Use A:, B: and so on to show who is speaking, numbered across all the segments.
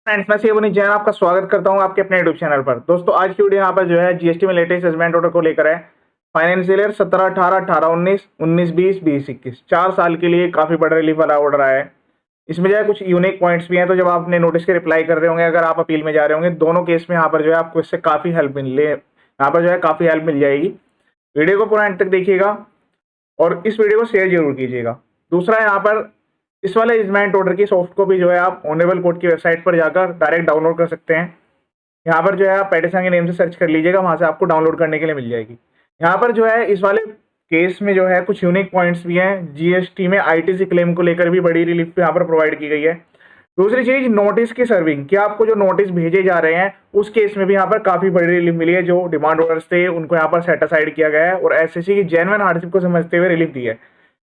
A: Friends, मैं शिवनी जैन आपका स्वागत करता हूं आपके अपने यूट्यूब चैनल पर। दोस्तों, आज की वीडियो यहां पर जो है जीएसटी में लेटेस्ट असेसमेंट ऑर्डर को लेकर है। फाइनेंशियल ईयर 17, 18, 18, 19, 19, 20, 20, 21 4 साल के लिए काफी बड़ा रिलीफ वाला ऑर्डर आया है। इसमें जो है कुछ यूनिक पॉइंट्स भी हैं, तो जब आपने नोटिस के रिप्लाई कर रहे होंगे, अगर आप अपील में जा रहे होंगे, दोनों केस में यहाँ पर जो है आपको इससे काफी हेल्प मिल जाएगी। वीडियो को पूरा एंड तक देखिएगा और इस वीडियो को शेयर जरूर कीजिएगा। दूसरा, यहाँ पर इस वाले जजमेंट ऑर्डर की सॉफ्ट कॉपी जो है आप ऑनरेबल कोर्ट की वेबसाइट पर जाकर डायरेक्ट डाउनलोड कर सकते हैं। यहाँ पर जो है आप पेटिशन के नेम से सर्च कर लीजिएगा, वहां से आपको डाउनलोड करने के लिए मिल जाएगी। यहाँ पर जो है इस वाले केस में जो है कुछ यूनिक पॉइंट्स भी हैं। जीएसटी में आईटीसी क्लेम को लेकर भी बड़ी रिलीफ यहाँ पर प्रोवाइड की गई है। दूसरी चीज, नोटिस की सर्विंग, कि आपको जो नोटिस भेजे जा रहे हैं उस केस में भी यहाँ पर काफी बड़ी रिलीफ मिली है। जो डिमांड ऑर्डर्स थे उनको यहाँ पर सेट असाइड किया गया है और एसएससी की जेन्युइन हार्डशिप को समझते हुए रिलीफ दी है।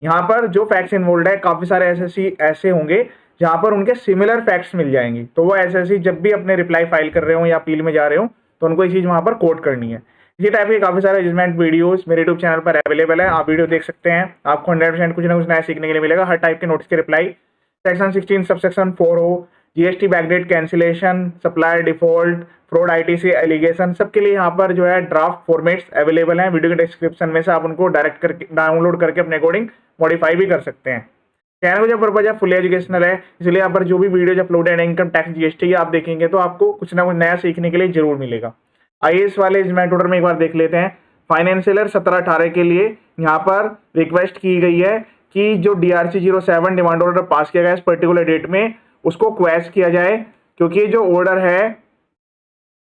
A: यहाँ पर जो फैक्ट्स इन्वॉल्व है, काफी सारे एसएससी ऐसे होंगे जहां पर उनके सिमिलर फैक्ट्स मिल जाएंगी, तो वो एसएससी जब भी अपने रिप्लाई फाइल कर रहे हो या अपील में जा रहे हो तो उनको ये चीज वहां पर कोट करनी है। इसी टाइप के काफी सारे जजमेंट वीडियोस मेरे यूट्यूब चैनल पर अवेलेबल है, आप वीडियो देख सकते हैं। आपको 100% कुछ ना कुछ नया सीखने के लिए मिलेगा। हर टाइप के नोटिस के रिप्लाई, सेक्शन 16 सबसेक्शन 4 हो, GST backdate cancellation, supplier default, fraud ITC allegation, सबके लिए यहाँ पर जो है ड्राफ्ट फॉर्मेट्स अवेलेबल हैं। वीडियो के डिस्क्रिप्शन में से आप उनको डायरेक्ट करके डाउनलोड करके अपने अकॉर्डिंग मॉडिफाई भी कर सकते हैं। चैनल को जो पर्पज है फुल एजुकेशनल है, इसलिए यहाँ पर जो भी वीडियो अपलोडेड है इनकम टैक्स जीएसटी आप देखेंगे तो आपको कुछ ना कुछ नया सीखने के लिए जरूर मिलेगा। आइए इस वाले जजमेंट ऑर्डर में एक बार देख लेते हैं। फाइनेंशियल ईयर 17-18 के लिए यहाँ पर रिक्वेस्ट की गई है कि जो DRC 07 डिमांड ऑर्डर पास किया गया इस पर्टिकुलर डेट में, उसको क्वैश किया जाए, क्योंकि जो ऑर्डर है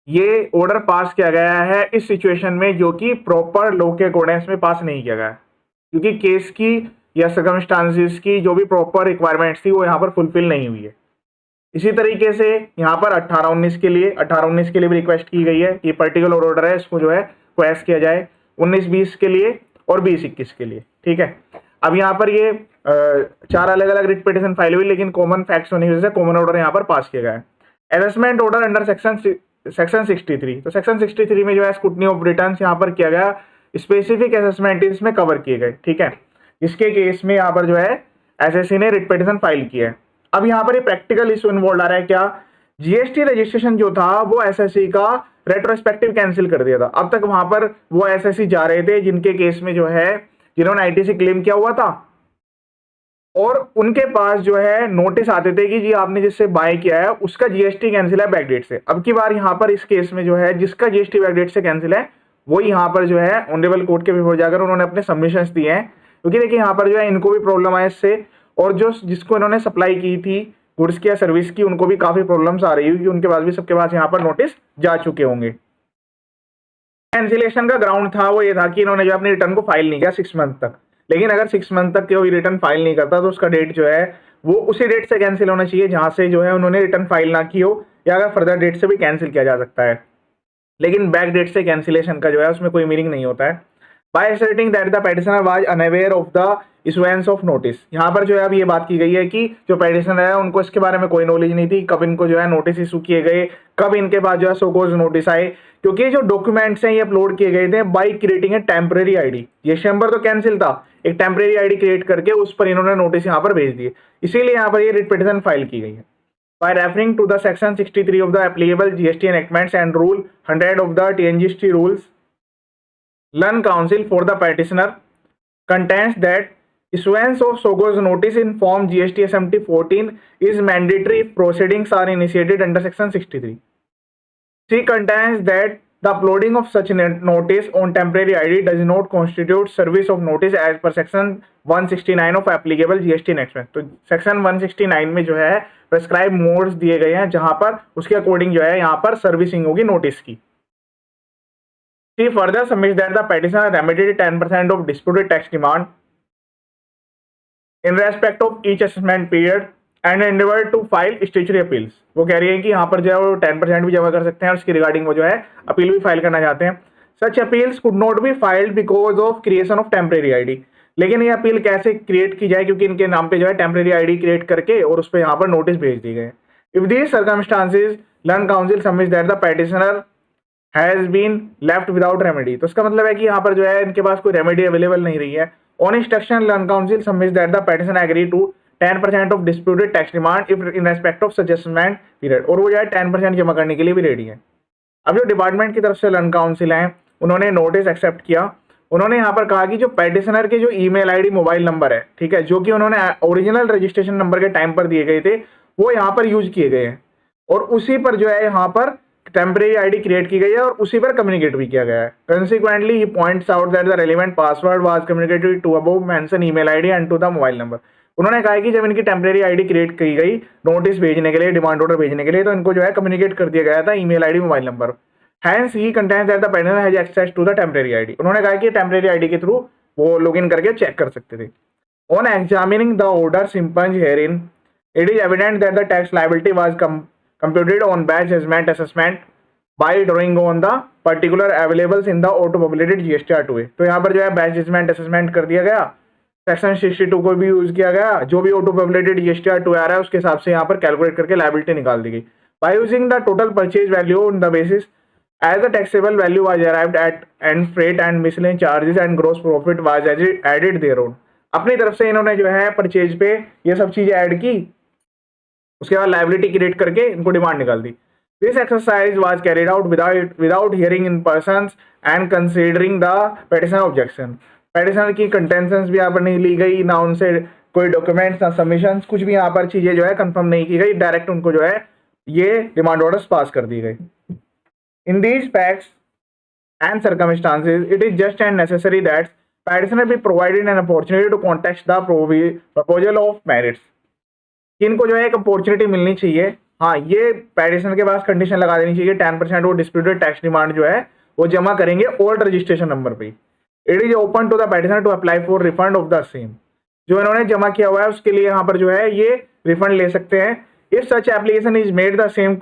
A: ये ऑर्डर पास किया गया है इस सिचुएशन में जो कि प्रॉपर लॉ के अकॉर्डिंग में पास नहीं किया गया, क्योंकि केस की या सर्कमस्टांसेस की जो भी प्रॉपर रिक्वायरमेंट्स थी वो यहाँ पर फुलफिल नहीं हुई है। इसी तरीके से यहाँ पर 18-19 के लिए भी रिक्वेस्ट की गई है कि पर्टिकुलर ऑर्डर है इसको जो है क्वैश किया जाए 19-20 के लिए और 20-21 के लिए। ठीक है, अब यहाँ पर ये 4 अलग अलग रिट पिटीशन फाइल हुई, लेकिन कॉमन फैक्ट्स होने की वजह से कॉमन ऑर्डर यहाँ पर पास किया गया है। असेसमेंट ऑर्डर अंडर सेक्शन 63, तो सेक्शन 63 में जो है स्क्रूटनी ऑफ रिटर्न्स यहाँ पर किया गया, स्पेसिफिक असेसमेंट इसमें कवर किए गए। ठीक है, इसके केस में यहाँ पर जो है एसएससी ने रिट पिटीशन फाइल किया है। अब यहाँ पर ये प्रैक्टिकल इशू इन्वॉल्व आ रहा है। क्या जीएसटी रजिस्ट्रेशन जो था वो एसएससी का रेट्रोस्पेक्टिव कैंसिल कर दिया था। अब तक वहां पर वो एसएससी जा रहे थे जिनके केस में जो है जिन्होंने आईटीसी क्लेम किया हुआ था और उनके पास जो है नोटिस आते थे कि जी आपने जिससे बाय किया है उसका जीएसटी कैंसिल है बैकडेट से। अब की बार यहाँ पर इस केस में जो है जिसका जीएसटी बैकडेट से कैंसिल है वो यहाँ पर जो है ऑनरेबल कोर्ट के बिफोर जाकर उन्होंने अपने सबमिशंस दिए हैं, क्योंकि देखिए यहाँ पर जो है इनको भी प्रॉब्लम आया इससे, और जो जिसको इन्होंने सप्लाई की थी गुड्स की या सर्विस की उनको भी काफी प्रॉब्लम्स आ रही है, क्योंकि उनके पास भी सबके पास यहाँ पर नोटिस जा चुके होंगे। कैंसिलेशन का ग्राउंड था वो ये था कि इन्होंने जो अपनी रिटर्न को फाइल नहीं किया 6 मंथ तक, लेकिन अगर 6 मंथ तक कोई रिटर्न फाइल नहीं करता तो उसका डेट जो है वो उसी डेट से कैंसिल होना चाहिए जहां से जो है उन्होंने रिटर्न फाइल ना की हो, या अगर फर्दर डेट से भी कैंसिल किया जा सकता है, लेकिन बैक डेट से कैंसिलेशन का जो है उसमें कोई मीनिंग नहीं होता है। By asserting that the petitioner was unaware of the issuance of notice, यहाँ पर जो है अब ये बात की गई है कि जो पेटिशनर है उनको इसके बारे में कोई नॉलेज नहीं थी कब इनको जो है नोटिस इशू किए गए, कब इनके पास जो है सोकोज नोटिस आए, क्योंकि जो डॉक्यूमेंट्स हैं ये अपलोड किए गए थे by creating a temporary ID. ये नंबर तो कैंसिल था, एक टेम्परेरी आईडी क्रिएट करके उस पर इन्होंने नोटिस यहाँ पर भेज दिए, इसीलिए यहाँ पर ये रिट पिटीशन फाइल की गई है। By referring to the section 63 of the applicable GST enactments and rule 100 of the TNGST rules, Learn Counsel for the petitioner contends that issuance of SOGOS notice in form GST SMT 14 is mandatory if proceedings are initiated under section 63. She contends that the uploading of such notice on temporary ID does not constitute service of notice as per section 169 of applicable GST enactment। तो section 169 में जो है prescribe modes दिए गए हैं जहां पर उसके अकॉर्डिंग जो है यहाँ पर सर्विसिंग होगी नोटिस की। She further submits that the petitioner remedied 10% of disputed tax demand in respect of each assessment period and endeavored to file statutory appeals। वो कह रही है कि यहाँ पर जो है वो 10% भी जमा कर सकते हैं और उसकी रिगार्डिंग वो जो है अपील भी फाइल करना चाहते हैं। Such appeals could not be filed because of creation of temporary ID, लेकिन ये अपील कैसे क्रिएट की जाए क्योंकि इनके नाम पे जो है टेम्परेरी आईडी क्रिएट करके और उस पर यहाँ पर नोटिस भेज दिए गए। If these circumstances learned counsel submits that the petitioner has been left without remedy, तो इसका मतलब है कि यहाँ पर जो है इनके पास कोई रेमेडी अवेलेबल नहीं रही है। On instruction learned counsel submits that the petitioner agree to 10% of disputed tax demand if in respect of such assessment period, और वो जो है 10% जमा करने के लिए भी रेडी है। अब जो डिपार्टमेंट की तरफ से लर्न काउंसिल है उन्होंने नोटिस एक्सेप्ट किया। उन्होंने यहाँ पर कहा कि जो पेटिशनर के जो ईमेल आईडी मोबाइल नंबर है, ठीक है, जो कि उन्होंने ओरिजिनल रजिस्ट्रेशन नंबर के टाइम पर दिए गए थे, वो यहाँ पर यूज किए गए हैं और उसी पर जो है यहाँ पर टेम्परेरी आईडी क्रिएट की गई है और उसी पर कम्युनिकेट भी किया गया है। Consequently he points out that the relevant password was communicated to above mention email ID and to the mobile number. उन्होंने कहा कि जब इनकी टेम्परेरी आईडी क्रिएट की गई नोटिस भेजने के लिए, डिमांड ऑर्डर भेजने के लिए, तो इनको जो है कम्युनिकेट कर दिया गया था email ID mobile number. Hence he contends that the petitioner has access to the temporary ID. उन्होंने कहा कि टेम्परेरी आईडी के थ्रू वो लॉगिन करके चेक कर सकते थे। On examining the orders impunged herein, it is evident that the tax liability was computed on batch judgment assessment by drawing on the particular availables in the auto populated GSTR 2A। तो यहाँ पर जो है batch judgement assessment कर दिया गया, section 62 को भी यूज किया गया, जो भी ऑटो पॉपुलेटेड GSTR 2A आ रहा है उसके हिसाब से यहाँ पर कैलकुलेट करके लायबिलिटी निकाल दी गई। By using the total purchase value on the basis as the taxable value was arrived at and freight and miscellaneous charges and gross profit was added thereon. अपनी तरफ से इन्होंने जो है परचेज पे ये सब चीजें ऐड की, उसके बाद लायबिलिटी क्रिएट करके इनको डिमांड निकाल दी। This exercise was carried out without hearing in persons and considering the petitioner objection. Petitioner की कंटेंशंस भी यहाँ पर नहीं ली गई, ना उनसे कोई डॉक्यूमेंट्स ना सबमिशंस, कुछ भी यहाँ पर चीजें जो है कंफर्म नहीं की गई, डायरेक्ट उनको जो है ये डिमांड ऑर्डर्स पास कर दी गई। In these facts and circumstances it is just and necessary that petitioner be provided an opportunity to contest the proposal of merits। इनको जो है एक अपॉर्चुनिटी मिलनी चाहिए। हाँ, ये पेटिशनर के पास कंडीशन लगा देनी चाहिए 10% वो डिस्प्यूटेड टैक्स डिमांड जो है वो जमा करेंगे ओल्ड रजिस्ट्रेशन नंबर पे। It is open to the petitioner to apply for refund of the same. जो इन्होंने जमा किया हुआ है उसके लिए यहाँ पर जो है ये रिफंड ले सकते हैं। If such application is made the same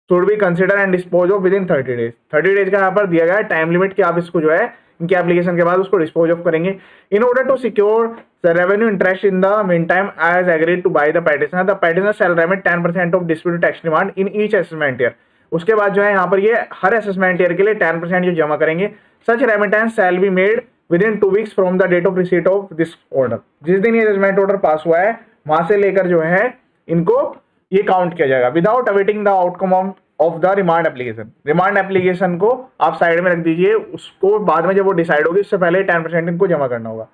A: should be consider and dispose of with in 30 days. 30 days का यहाँ पर दिया गया है टाइम लिमिट कि आप इसको जो है इनके एप्लीकेशन के बाद उसको डिस्पोज ऑफ करेंगे। In order to secure the revenue interest in the meantime as agreed to by the petitioner shall remit 10% of disputed tax demand in each assessment year. उसके बाद जो है यहाँ पर ये हर असेसमेंट ईयर के लिए 10% जो जमा करेंगे। Such remittance shall be made within 2 weeks from the date of receipt of this order. जिस दिन ये असेसमेंट ऑर्डर पास हुआ है वहां से लेकर जो है इनको ये काउंट किया जाएगा without awaiting the outcome of the remand application. Remand application को आप साइड में रख दीजिए, उसको बाद में जब वो डिसाइड होगी उससे पहले 10% इनको जमा करना होगा।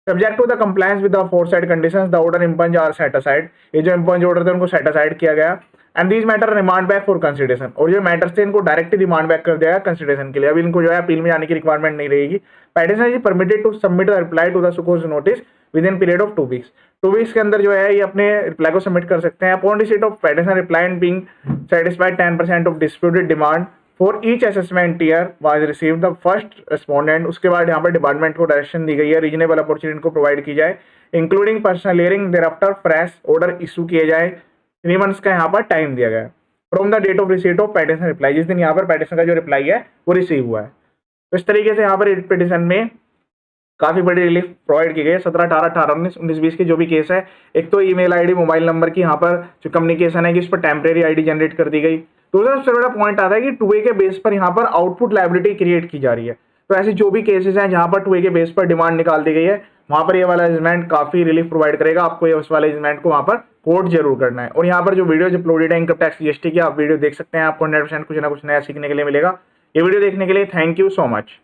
A: Subject to the compliance with the aforesaid conditions the order impugned are set aside. ये जो इंपंज ऑर्डर थे उनको सेट असाइड किया गया and these matter remand back for consideration. और जो मैटर्स थे इनको डायरेक्टली रिमांड बैक कर दिया गया कंसिडरेशन के लिए। अभी इनको जो है अपील में जाने की रिक्वायरमेंट नहीं रहेगी। Petitioner is permitted to submit the reply to the show cause notice within period of 2 weeks. 2 weeks के अंदर जो है ये अपने रिप्लाई को सबमिट कर सकते हैं। Upon receipt of petitioner reply and being satisfied 10% of disputed demand for each assessment year was received the first respondent. उसके बाद यहाँ पर डिपार्टमेंट को डायरेक्शन दी गई है रीजनेबल अपॉर्चुनिटी को प्रोवाइड की जाए including personal hearing thereafter fresh order issue किए जाए। 3 मंथ्स का यहाँ पर टाइम दिया गया है from the date of receipt of petition reply, जिस दिन यहाँ पर पेटिशन का जो रिप्लाई है वो रिसीव हुआ है। तो इस तरीके से यहाँ पर पिटिशन में काफी बड़ी रिलीफ प्रोवाइड की गई है। 17, 18, 18, 19, 19, 20 के जो भी केस है, एक तो ईमेल आईडी मोबाइल नंबर की यहाँ पर जो कम्युनिकेशन है कि इस पर टेम्परेरी आईडी जनरेट कर दी गई। दूसरा सबसे बड़ा पॉइंट आता है कि 2A के बेस पर यहाँ पर आउटपुट लायबिलिटी क्रिएट की जा रही है। तो ऐसे जो भी केसेस हैं जहाँ पर 2A के बेस पर डिमांड निकाल दी गई है वहाँ पर ये वाला जजमेंट काफी रिलीफ प्रोवाइड करेगा। आपको ये उस वाले जजमेंट को वहाँ पर कोट जरूर करना है। और यहाँ पर जो वीडियो अपलोडेड है इनकम टैक्स GST की, आप वीडियो देख सकते हैं। आपको 100% कुछ ना कुछ नया सीखने के लिए मिलेगा। ये वीडियो देखने के लिए थैंक यू सो मच।